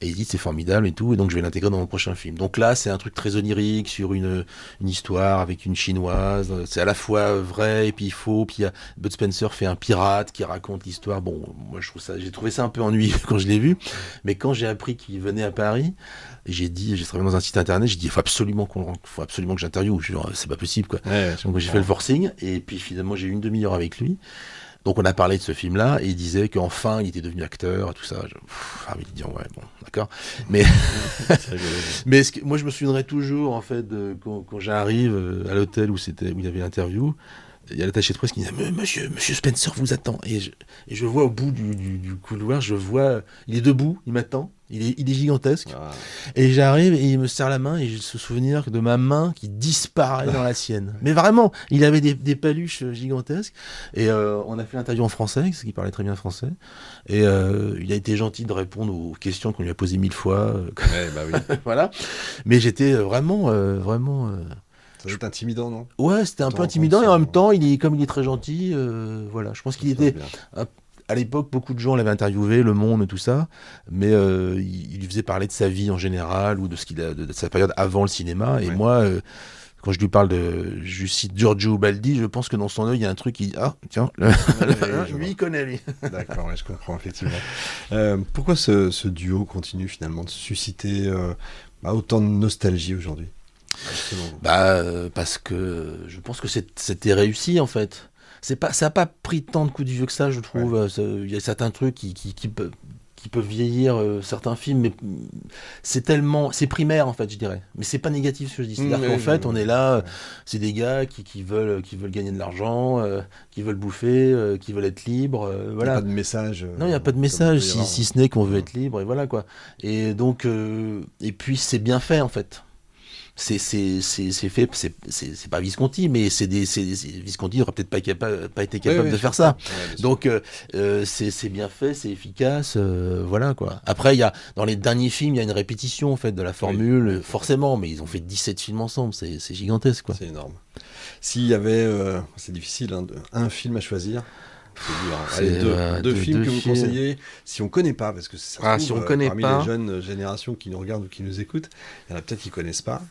Et il dit c'est formidable et tout, et donc je vais l'intégrer dans mon prochain film. Donc là, c'est un truc très onirique sur une histoire avec une chinoise. C'est à la fois vrai et puis faux. Puis Bud Spencer fait un pirate qui raconte l'histoire. Bon, moi j'ai trouvé ça un peu ennuyeux quand je l'ai vu, mais quand j'ai appris qu'il venait à Paris, j'ai travaillé dans un site internet, j'ai dit il faut absolument que j'interviewe. C'est pas possible, quoi. Donc j'ai fait le forcing et puis finalement j'ai eu une demi-heure avec lui. Donc on a parlé de ce film-là et il disait qu'enfin il était devenu acteur et tout ça. Ah oui, ouais, bon, d'accord. Mais mais moi je me souviendrai toujours en fait quand j'arrive à l'hôtel où il y avait l'interview. Il y a l'attaché de presse qui dit Monsieur Spencer vous attend. Et je vois au bout du couloir, il est debout, il m'attend, il est gigantesque. Ah. Et j'arrive et il me serre la main et j'ai ce souvenir de ma main qui disparaît dans la sienne. Mais vraiment, il avait des paluches gigantesques. Et on a fait l'interview en français, parce qu'il parlait très bien français. Et il a été gentil de répondre aux questions qu'on lui a posées 1000 fois. Ouais, bah oui. Voilà. Mais j'étais vraiment... Ça doit être intimidant, non? Ouais, c'était un peu intimidant et en même temps, comme il est très gentil, voilà. Je pense qu'il était... À l'époque, beaucoup de gens l'avaient interviewé, Le Monde et tout ça, mais il lui faisait parler de sa vie en général ou de sa période avant le cinéma. Et moi, quand je lui parle je cite Giorgio Baldi, je pense que dans son œil, il y a un truc qui... Ah, tiens, lui, il connaît, lui. D'accord, ouais, je comprends, effectivement. Pourquoi ce duo continue finalement de susciter autant de nostalgie aujourd'hui? Parce que je pense que c'était réussi en fait. Ça n'a pas pris tant de coups de vieux que ça, je trouve. Il y a certains trucs qui peuvent vieillir, certains films, mais c'est primaire en fait, je dirais. Mais c'est pas négatif ce que je dis. C'est-à-dire qu'en fait, on est là, c'est des gars qui veulent gagner de l'argent, qui veulent bouffer, qui veulent être libres. Voilà. Il n'y a pas de message. Non, il n'y a pas de message, si ce n'est qu'on veut être libre, et voilà quoi. Et donc, et puis c'est bien fait en fait. C'est fait, c'est pas Visconti, mais Visconti n'aurait peut-être pas été capable de faire ça. Ouais, donc c'est bien fait, c'est efficace, voilà quoi. Après dans les derniers films, il y a une répétition en fait de la formule, forcément, mais ils ont fait 17 films ensemble, c'est gigantesque quoi. C'est énorme. S'il y avait, c'est difficile, hein, un film à choisir. C'est dur. Allez, deux films que vous conseillez si on ne connaît pas, parce que ça se trouve, si on connaît parmi pas, les jeunes générations qui nous regardent ou qui nous écoutent, il y en a peut-être qui ne connaissent pas.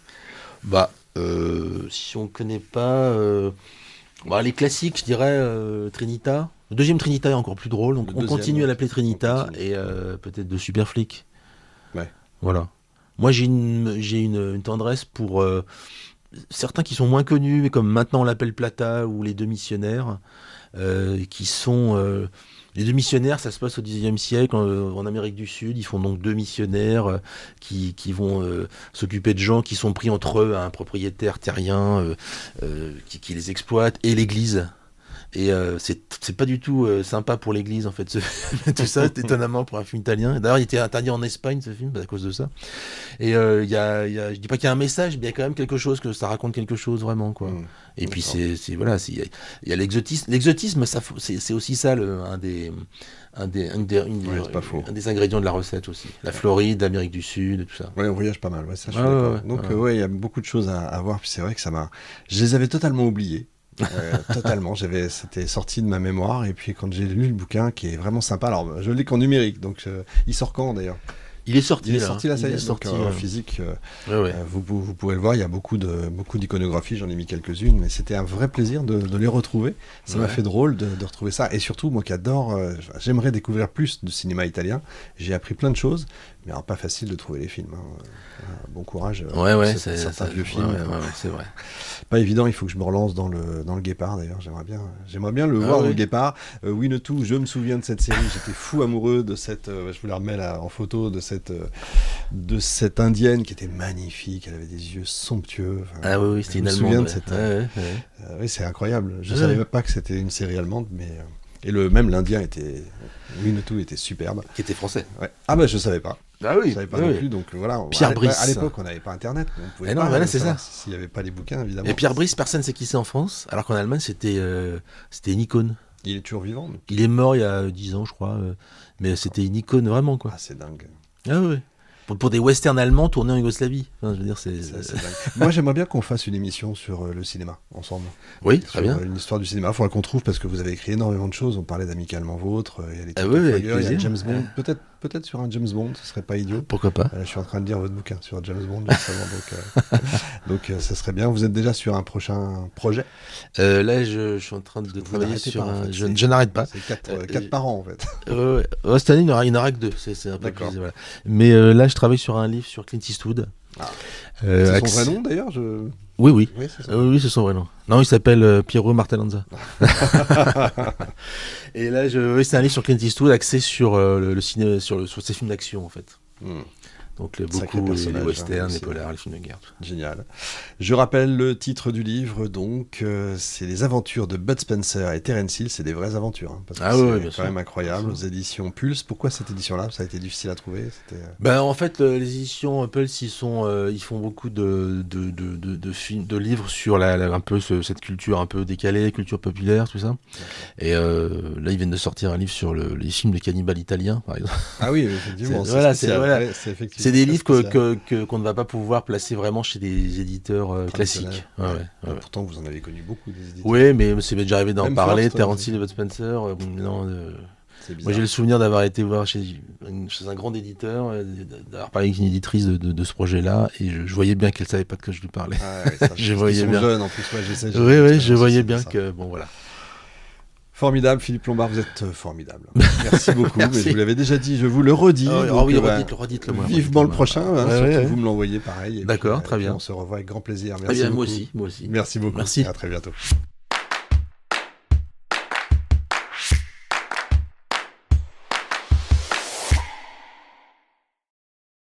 Si on ne connaît pas, les classiques, je dirais Trinita. Le deuxième Trinita est encore plus drôle, donc on continue à l'appeler Trinita et peut-être de Super Flic. Ouais. Voilà. Moi j'ai une tendresse pour certains qui sont moins connus, mais comme Maintenant on l'appelle Plata ou Les Deux Missionnaires. Qui sont les deux missionnaires, ça se passe au XIXe siècle en Amérique du Sud. Ils font donc deux missionnaires qui vont s'occuper de gens qui sont pris entre eux à un propriétaire terrien qui les exploite et l'Église. Et c'est pas du tout sympa pour l'Église en fait tout ça, étonnamment pour un film italien. D'ailleurs il était interdit en Espagne ce film à cause de ça. Et je dis pas qu'il y a un message, mais il y a quand même quelque chose, que ça raconte quelque chose vraiment quoi. Et puis voilà, il y a l'exotisme. L'exotisme, c'est aussi ça un des ingrédients de la recette aussi. La Floride, l'Amérique du Sud, tout ça. Ouais, on voyage pas mal. Ouais, ça, je suis d'accord. Donc il y a beaucoup de choses à voir. Puis c'est vrai que je les avais totalement oubliés. Totalement, c'était sorti de ma mémoire, et puis quand j'ai lu le bouquin qui est vraiment sympa, alors je l'ai qu'en numérique, donc il sort quand d'ailleurs? Il est sorti là, ça y est, donc en physique, vous pouvez le voir, il y a beaucoup d'iconographies, j'en ai mis quelques-unes, mais c'était un vrai plaisir de les retrouver, ça m'a fait drôle de retrouver ça, et surtout moi qui adore, j'aimerais découvrir plus de cinéma italien, j'ai appris plein de choses, mais alors pas facile de trouver les films, hein. Bon courage, certains vieux films, c'est vrai. Pas évident, il faut que je me relance dans le Guépard d'ailleurs, j'aimerais bien le voir, le Guépard. Winnetou, je me souviens de cette série, j'étais fou amoureux de cette, je vous la remets là en photo, de cette indienne qui était magnifique, elle avait des yeux somptueux. C'était une Allemande. Je me souviens de cette... oui, c'est incroyable, je savais même pas que c'était une série allemande, mais... Et même l'Indien Winnetou était superbe. Qui était français. Ouais. Je savais pas. Ah oui. Je savais pas non plus, donc voilà. Pierre Brice. À l'époque, on n'avait pas Internet, on pouvait pas. C'est ça. S'il n'y avait pas les bouquins, évidemment. Et Pierre Brice, personne ne sait qui c'est en France, alors qu'en Allemagne, c'était une icône. Il est toujours vivant. Il est mort il y a 10 ans, je crois, mais c'était une icône vraiment quoi. Ah, c'est dingue. Ah oui. Pour des westerns allemands tournés en Yougoslavie. Enfin, je veux dire, c'est dingue. Moi, j'aimerais bien qu'on fasse une émission sur le cinéma, ensemble. Oui, très bien. Une histoire du cinéma. Il faudra qu'on trouve, parce que vous avez écrit énormément de choses. On parlait d'Amicalement Vôtre, il y a les il y a James Bond. Peut-être sur un James Bond, ce serait pas idiot. Pourquoi pas. Je suis en train de lire votre bouquin sur James Bond, justement, donc ça serait bien. Vous êtes déjà sur un prochain projet? Là, je suis en train de travailler sur un... Je n'arrête pas. C'est 4 par an, en fait. Cette année, il n'y en aura que 2. C'est un peu plus, voilà. Mais là, je travaille sur un livre sur Clint Eastwood. Ah. C'est son vrai nom d'ailleurs Oui, oui. Oui, c'est ça. Oui, c'est son vrai nom. Non, il s'appelle Piero Martellanza. Et là, c'est un livre sur Clint Eastwood axé sur le cinéma, sur ses films d'action en fait. Donc beaucoup les westerns, les polars, les films de guerre. Génial. Je rappelle le titre du livre, donc c'est Les aventures de Bud Spencer et Terence Hill. C'est des vraies aventures, hein, parce que c'est quand même incroyable. Aux éditions Pulse. Pourquoi cette édition-là? Ça a été difficile à trouver? En fait, les éditions Pulse, ils font beaucoup de films, de livres sur un peu cette culture un peu décalée, culture populaire, tout ça. Okay. Et là, ils viennent de sortir un livre sur les films de cannibales italiens, par exemple. Ah oui, effectivement. C'est effectivement. C'est des livres qu'on ne va pas pouvoir placer vraiment chez des éditeurs classiques. Pourtant, vous en avez connu beaucoup des éditeurs. Oui, mais c'est déjà arrivé d'en parler. Terence Hill et Bud Spencer. Moi, j'ai le souvenir d'avoir été voir chez un grand éditeur, d'avoir parlé avec une éditrice de ce projet-là, et je voyais bien qu'elle savait pas de quoi je lui parlais. Je voyais bien. Jeunes, en plus, je voyais bien que voilà. Formidable, Philippe Lombard, vous êtes formidable. Merci beaucoup. Merci. Mais je vous l'avais déjà dit, je vous le redis. Redites-le moi. Vivement le prochain, vous me l'envoyez pareil. D'accord, très bien. On se revoit avec grand plaisir. Merci beaucoup. Moi aussi. Merci beaucoup. Merci. À très bientôt.